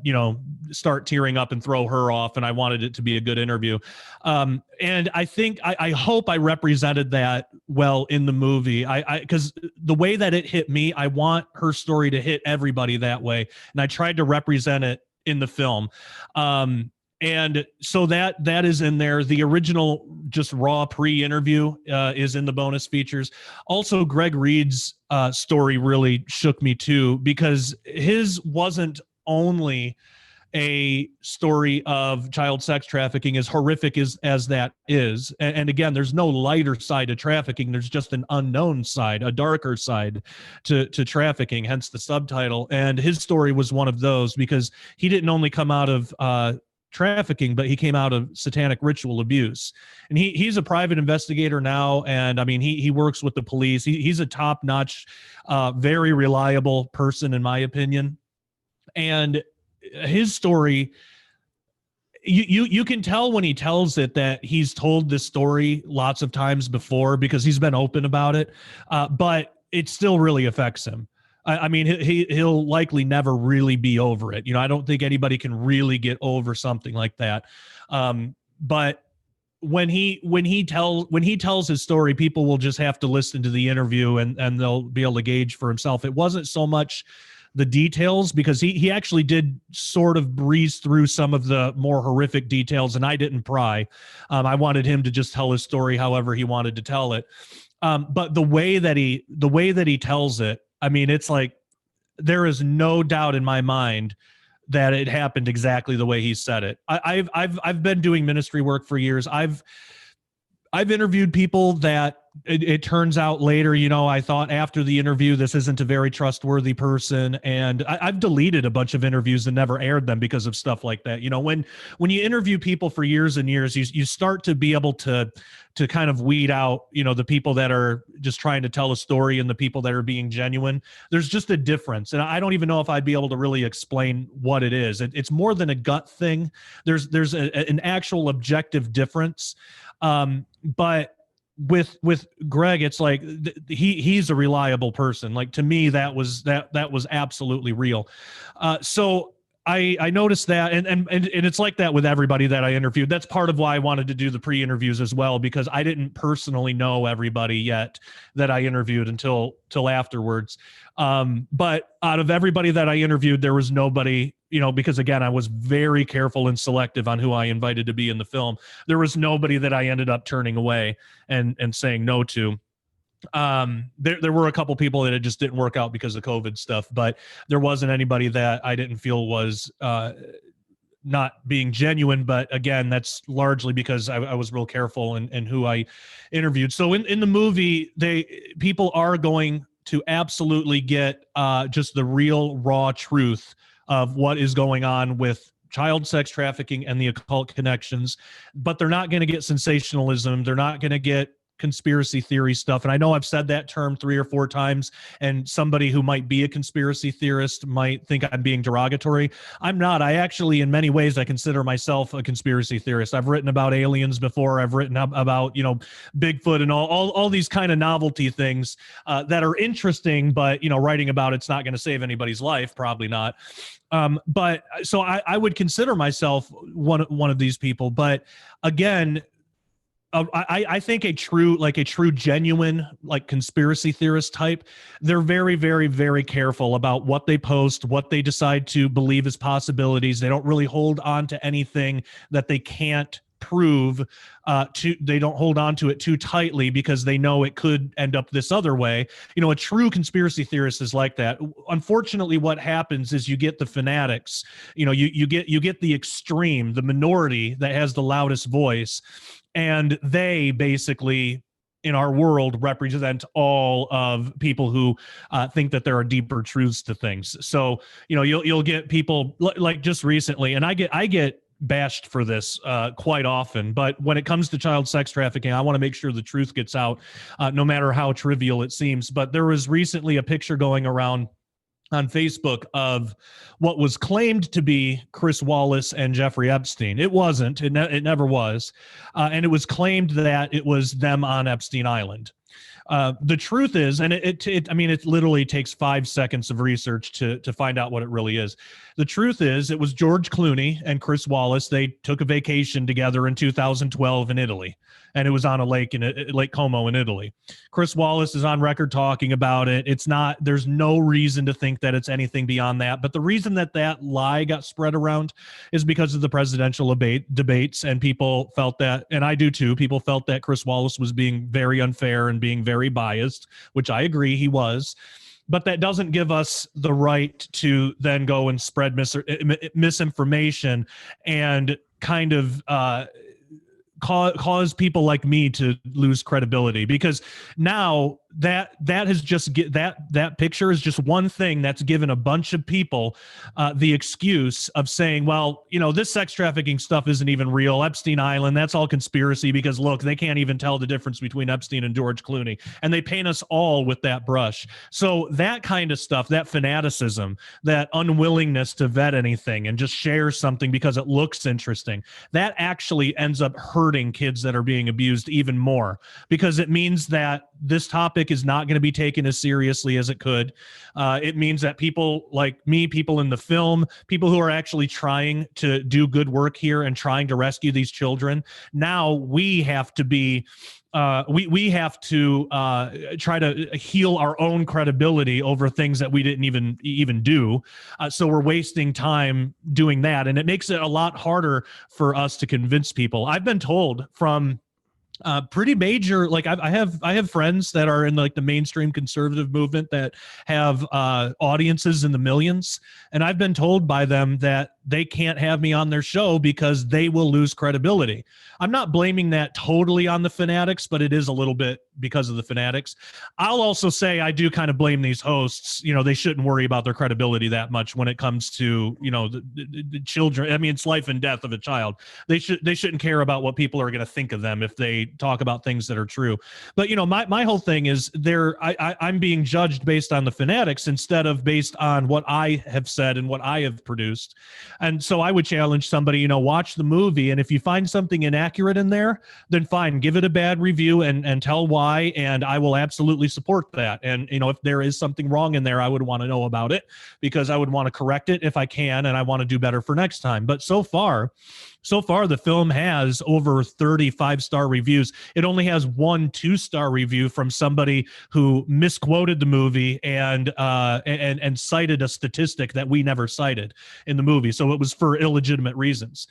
start tearing up and throw her off. And I wanted it to be a good interview. And I think, I hope I represented that well in the movie. Because the way that it hit me, I want her story to hit everybody that way. And I tried to represent it in the film. And so that is in there. The original just raw pre-interview is in the bonus features. Also, Greg Reed's story really shook me too, because his wasn't only a story of child sex trafficking, as horrific as that is. And again, there's no lighter side to trafficking. There's just an unknown side, a darker side to trafficking, hence the subtitle. And his story was one of those, because he didn't only come out of trafficking, but he came out of satanic ritual abuse. And he's a private investigator now. And I mean, he works with the police. He's a top-notch, very reliable person, in my opinion. And his story, you can tell when he tells it that he's told this story lots of times before, because he's been open about it, but it still really affects him. I mean, he'll likely never really be over it. I don't think anybody can really get over something like that. But when he tells his story, people will just have to listen to the interview and they'll be able to gauge for himself. It wasn't so much the details, because he actually did sort of breeze through some of the more horrific details, and I didn't pry. I wanted him to just tell his story however he wanted to tell it. But the way that he tells it, I mean, it's like there is no doubt in my mind that it happened exactly the way he said it. I've been doing ministry work for years. I've interviewed people that it turns out later, I thought after the interview, this isn't a very trustworthy person. And I've deleted a bunch of interviews and never aired them because of stuff like that. When you interview people for years and years, you start to be able to kind of weed out, the people that are just trying to tell a story and the people that are being genuine. There's just a difference. And I don't even know if I'd be able to really explain what it is. It's more than a gut thing. There's an actual objective difference. But with Greg, it's like he's a reliable person. Like, to me, that was absolutely real. So I noticed that, and it's like that with everybody that I interviewed. That's part of why I wanted to do the pre-interviews as well, because I didn't personally know everybody yet that I interviewed until afterwards. But out of everybody that I interviewed, there was nobody, because again, I was very careful and selective on who I invited to be in the film. There was nobody that I ended up turning away and saying no to. There were a couple people that it just didn't work out because of COVID stuff, but there wasn't anybody that I didn't feel was not being genuine. But again, that's largely because I was real careful in who I interviewed. So in the movie, people are going to absolutely get just the real raw truth of what is going on with child sex trafficking and the occult connections, but they're not going to get sensationalism. They're not going to get conspiracy theory stuff. And I know I've said that term 3 or 4 times, and somebody who might be a conspiracy theorist might think I'm being derogatory. I'm not. I actually, in many ways, I consider myself a conspiracy theorist. I've written about aliens before. I've written about, Bigfoot and all these kind of novelty things that are interesting, but, writing about it's not going to save anybody's life. Probably not. But so I would consider myself one of these people. But again, I think a true genuine, conspiracy theorist type, they're very, very, very careful about what they post, what they decide to believe as possibilities. They don't really hold on to anything that they can't prove. They don't hold on to it too tightly because they know it could end up this other way. A true conspiracy theorist is like that. Unfortunately, what happens is you get the fanatics. You get the extreme, the minority that has the loudest voice. And they basically, in our world, represent all of people who think that there are deeper truths to things. So, you'll get people like just recently, and I get bashed for this quite often. But when it comes to child sex trafficking, I want to make sure the truth gets out, no matter how trivial it seems. But there was recently a picture going around on Facebook of what was claimed to be Chris Wallace and Jeffrey Epstein. It wasn't. It never was. And it was claimed that it was them on Epstein Island. The truth is, and it literally takes 5 seconds of research to find out what it really is. The truth is, it was George Clooney and Chris Wallace. They took a vacation together in 2012 in Italy, and it was on a lake in Lake Como in Italy. Chris Wallace is on record talking about it. There's no reason to think that it's anything beyond that. But the reason that lie got spread around is because of the presidential debates, and people felt that, and I do too, people felt that Chris Wallace was being very unfair and being very biased, which I agree he was. But that doesn't give us the right to then go and spread misinformation and kind of cause people like me to lose credibility, because now that has just that picture is just one thing that's given a bunch of people the excuse of saying, well, this sex trafficking stuff isn't even real. Epstein Island, that's all conspiracy, because look, they can't even tell the difference between Epstein and George Clooney, and they paint us all with that brush. So that kind of stuff, that fanaticism, that unwillingness to vet anything and just share something because it looks interesting, that actually ends up hurting kids that are being abused even more, because it means that this topic is not going to be taken as seriously as it could. It means that people like me, people in the film, people who are actually trying to do good work here and trying to rescue these children, now we have to be we have to try to heal our own credibility over things that we didn't even do. So we're wasting time doing that, and it makes it a lot harder for us to convince people. I've been told from pretty major, I have friends that are in the mainstream conservative movement that have audiences in the millions, and I've been told by them that they can't have me on their show because they will lose credibility. I'm not blaming that totally on the fanatics, but it is a little bit because of the fanatics. I'll also say I do kind of blame these hosts. They shouldn't worry about their credibility that much when it comes to, the children. I mean, it's life and death of a child. They shouldn't care about what people are going to think of them if they talk about things that are true. But, my whole thing is I'm being judged based on the fanatics instead of based on what I have said and what I have produced. And so I would challenge somebody, watch the movie, and if you find something inaccurate in there, then fine, give it a bad review and tell why, and I will absolutely support that. And, if there is something wrong in there, I would want to know about it, because I would want to correct it if I can, and I want to do better for next time. But so far, the film has over 30 5-star reviews. It only has 1 2-star review from somebody who misquoted the movie and cited a statistic that we never cited in the movie. So it was for illegitimate reasons.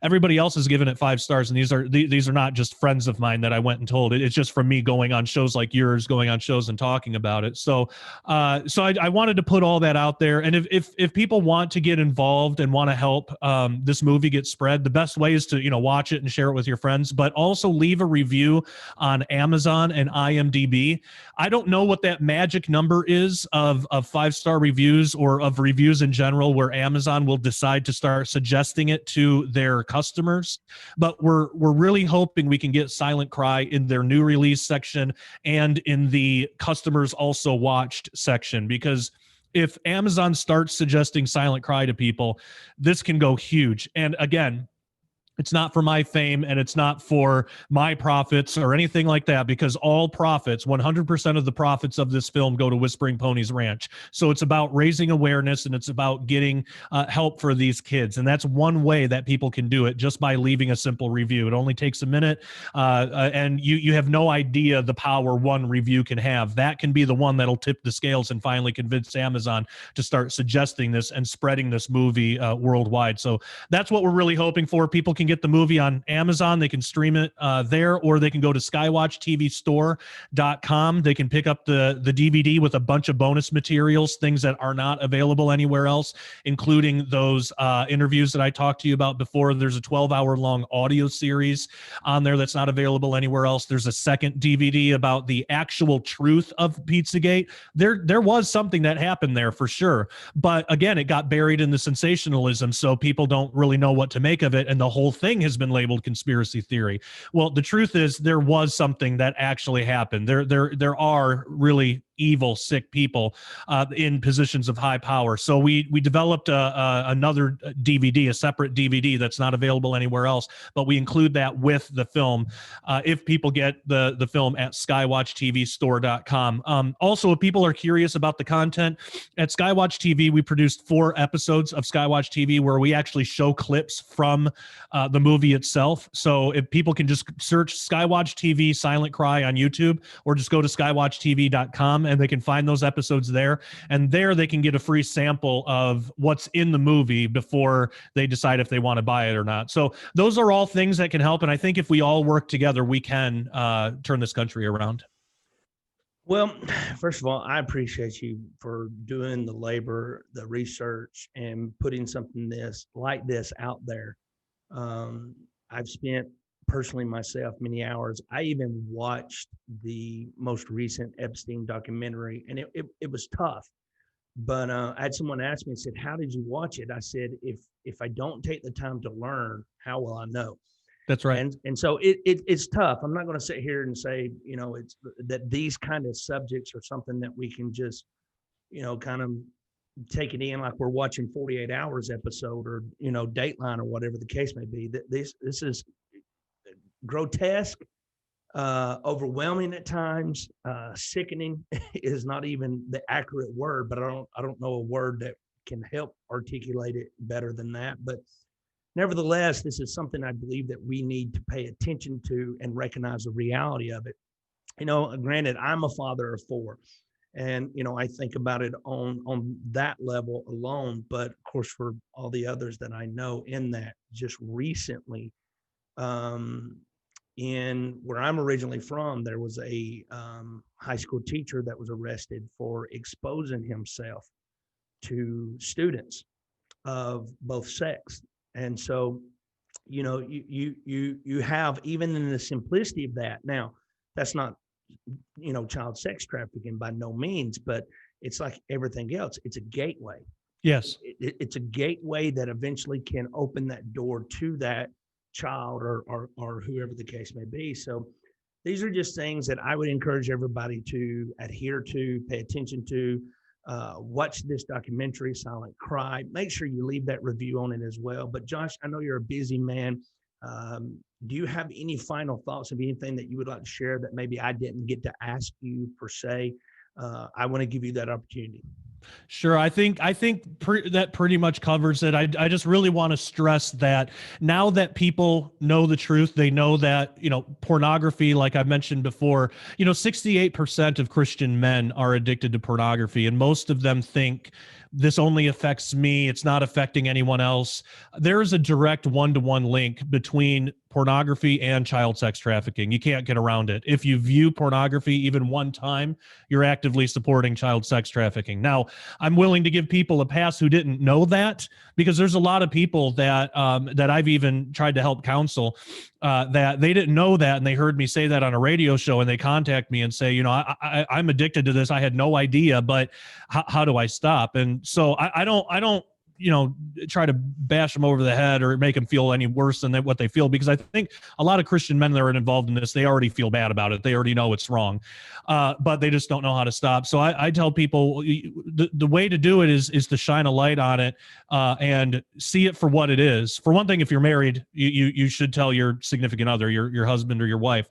everybody else is giving it 5 stars, and these are not just friends of mine that I went and told. It's just from me going on shows like yours, going on shows and talking about it. So I wanted to put all that out there. And if people want to get involved and want to help this movie get spread, the best way is to, watch it and share it with your friends, but also leave a review on Amazon and IMDb. I don't know what that magic number is of 5-star reviews or of reviews in general, where Amazon will decide to start suggesting it to their customers, but we're really hoping we can get Silent Cry in their new release section and in the customers also watched section, because if Amazon starts suggesting Silent Cry to people, this can go huge. And again, it's not for my fame and it's not for my profits or anything like that, because all profits, 100% of the profits of this film go to Whispering Ponies Ranch. So it's about raising awareness and it's about getting help for these kids. And that's one way that people can do it, just by leaving a simple review. It only takes a minute, and you have no idea the power one review can have. That can be the one that'll tip the scales and finally convince Amazon to start suggesting this and spreading this movie worldwide. So that's what we're really hoping for. People can get the movie on Amazon. They can stream it there, or they can go to skywatchtvstore.com. They can pick up the DVD with a bunch of bonus materials, things that are not available anywhere else, including those interviews that I talked to you about before. There's a 12-hour long audio series on there that's not available anywhere else. There's a second DVD about the actual truth of Pizzagate. There was something that happened there for sure, but again, it got buried in the sensationalism, so people don't really know what to make of it, and the whole thing has been labeled conspiracy theory. Well, the truth is there was something that actually happened. There are really evil, sick people in positions of high power. So we developed another DVD, a separate DVD that's not available anywhere else, but we include that with the film if people get the film at skywatchtvstore.com. Also, if people are curious about the content, at Skywatch TV, we produced 4 episodes of Skywatch TV where we actually show clips from the movie itself. So if people can just search Skywatch TV Silent Cry on YouTube, or just go to skywatchtv.com, and they can find those episodes there. And there they can get a free sample of what's in the movie before they decide if they want to buy it or not. So those are all things that can help. And I think if we all work together, we can turn this country around. Well, first of all, I appreciate you for doing the labor, the research, and putting something like this out there. I've spent personally myself many hours. I even watched the most recent Epstein documentary, and it was tough. But I had someone ask me and said, "How did you watch it?" I said, "If I don't take the time to learn, how will I know?" That's right. And so it's tough. I'm not going to sit here and say, it's that these kind of subjects are something that we can just, kind of take it in like we're watching 48 Hours episode or, Dateline or whatever the case may be. This is grotesque, overwhelming at times, sickening is not even the accurate word, but I don't know a word that can help articulate it better than that. But nevertheless, this is something I believe that we need to pay attention to and recognize the reality of it. Granted, I'm a father of 4, and I think about it on that level alone. But of course, for all the others that I know in that, just recently, in where I'm originally from, there was a high school teacher that was arrested for exposing himself to students of both sex. And so, you have, even in the simplicity of that. Now, that's not, child sex trafficking by no means, but it's like everything else. It's a gateway. Yes. It's a gateway that eventually can open that door to that child or whoever the case may be. So these are just things that I would encourage everybody to adhere to, pay attention to. Watch this documentary, Silent Cry. Make sure you leave that review on it as well. But Josh, I know you're a busy man. Do you have any final thoughts of anything that you would like to share that maybe I didn't get to ask you per se? I want to give you that opportunity. Sure. I think that pretty much covers it. I just really want to stress that now that people know the truth, they know that, pornography, like I mentioned before, 68% of Christian men are addicted to pornography, and most of them think this only affects me. It's not affecting anyone else. There's a direct one-to-one link between pornography and child sex trafficking. You can't get around it. If you view pornography even one time, you're actively supporting child sex trafficking. Now, I'm willing to give people a pass who didn't know that, because there's a lot of people that that I've even tried to help counsel that they didn't know that, and they heard me say that on a radio show, and they contact me and say, I'm addicted to this. I had no idea, but how do I stop? And so I don't try to bash them over the head or make them feel any worse than what they feel, because I think a lot of Christian men that are involved in this, they already feel bad about it. They already know it's wrong, but they just don't know how to stop. So I tell people the way to do it is to shine a light on it and see it for what it is. For one thing, if you're married, you should tell your significant other, your husband or your wife,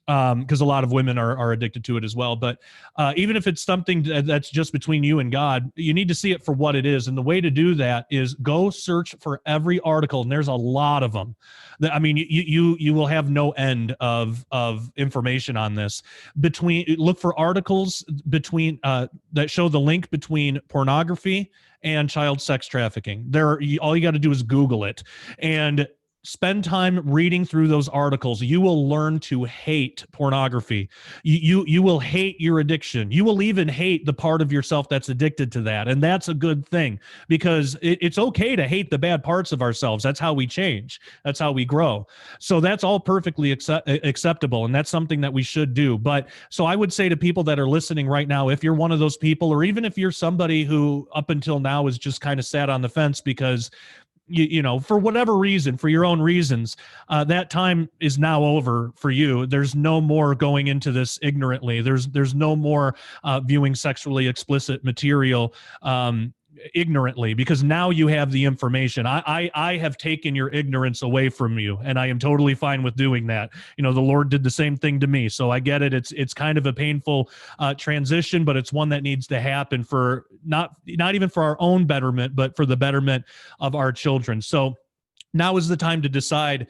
because a lot of women are addicted to it as well. But even if it's something that's just between you and God, you need to see it for what it is. And the way to do that is go search for every article, and there's a lot of them. I mean, you will have no end of information on this. Look for articles that show the link between pornography and child sex trafficking. All you got to do is Google it and spend time reading through those articles. You will learn to hate pornography. You will hate your addiction. You will even hate the part of yourself that's addicted to that. And that's a good thing, because it's okay to hate the bad parts of ourselves. That's how we change. That's how we grow. So that's all perfectly acceptable. And that's something that we should do. But so I would say to people that are listening right now, if you're one of those people, or even if you're somebody who up until now has just kind of sat on the fence because for whatever reason, for your own reasons, that time is now over for you. There's no more going into this ignorantly. There's no more viewing sexually explicit material ignorantly, because now you have the information. I have taken your ignorance away from you, and I am totally fine with doing that. The Lord did the same thing to me, so I get it. It's kind of a painful transition, but it's one that needs to happen for not even for our own betterment, but for the betterment of our children. So now is the time to decide.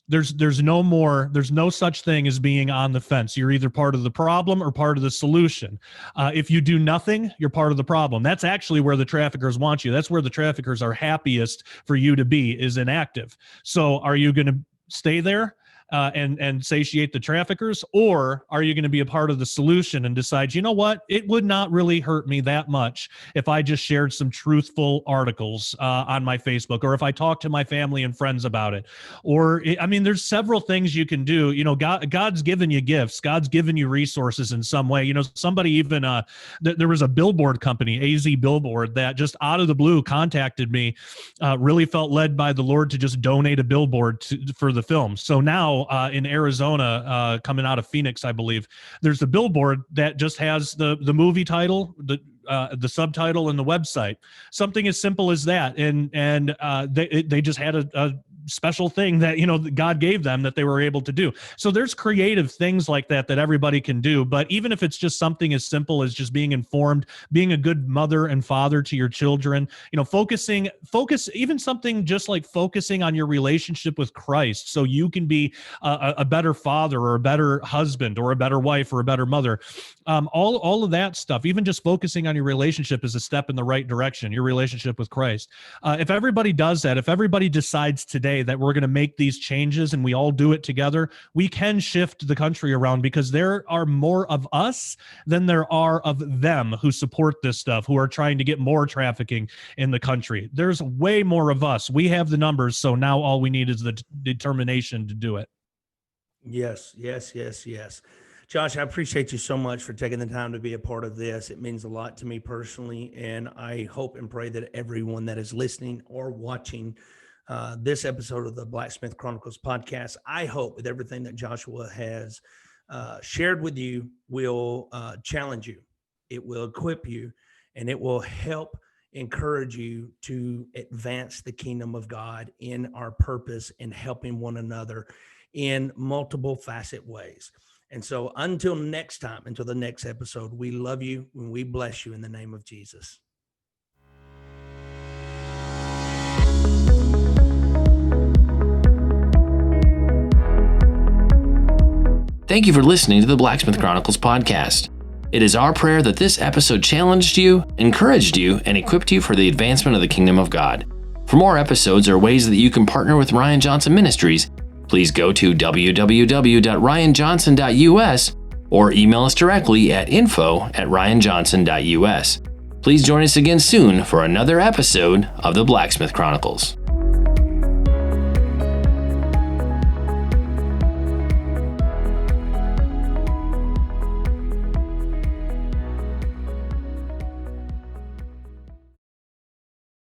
There's no such thing as being on the fence. You're either part of the problem or part of the solution. If you do nothing, you're part of the problem. That's actually where the traffickers want you. That's where the traffickers are happiest for you to be, is inactive. So are you going to stay there and satiate the traffickers, or are you going to be a part of the solution and decide, you know what, it would not really hurt me that much if I just shared some truthful articles on my Facebook, or if I talk to my family and friends about it? Or there's several things you can do. God's given you gifts. God's given you resources in some way. Somebody even there was a billboard company, AZ Billboard, that just out of the blue contacted me, really felt led by the Lord to just donate a billboard for the film. So now in Arizona, coming out of Phoenix, I believe, there's a billboard that just has the movie title, the subtitle, and the website. Something as simple as that, and they just had a special thing that God gave them that they were able to do. So there's creative things like that everybody can do. But even if it's just something as simple as just being informed, being a good mother and father to your children, focus, even something just like focusing on your relationship with Christ, so you can be a better father or a better husband or a better wife or a better mother. All of that stuff, even just focusing on your relationship, is a step in the right direction, your relationship with Christ. If everybody does that, if everybody decides today that we're going to make these changes and we all do it together, we can shift the country around, because there are more of us than there are of them who support this stuff, who are trying to get more trafficking in the country. There's way more of us. We have the numbers, so now all we need is the determination to do it. Yes. Josh, I appreciate you so much for taking the time to be a part of this. It means a lot to me personally, and I hope and pray that everyone that is listening or watching this episode of the Blacksmith Chronicles podcast, I hope with everything that Joshua has shared with you will challenge you. It will equip you, and it will help encourage you to advance the kingdom of God in our purpose and helping one another in multiple facet ways. And so until next time, until the next episode, we love you and we bless you in the name of Jesus. Thank you for listening to the Blacksmith Chronicles podcast. It is our prayer that this episode challenged you, encouraged you, and equipped you for the advancement of the kingdom of God. For more episodes or ways that you can partner with Ryan Johnson Ministries, please go to www.ryanjohnson.us or email us directly at info@ryanjohnson.us. Please join us again soon for another episode of the Blacksmith Chronicles.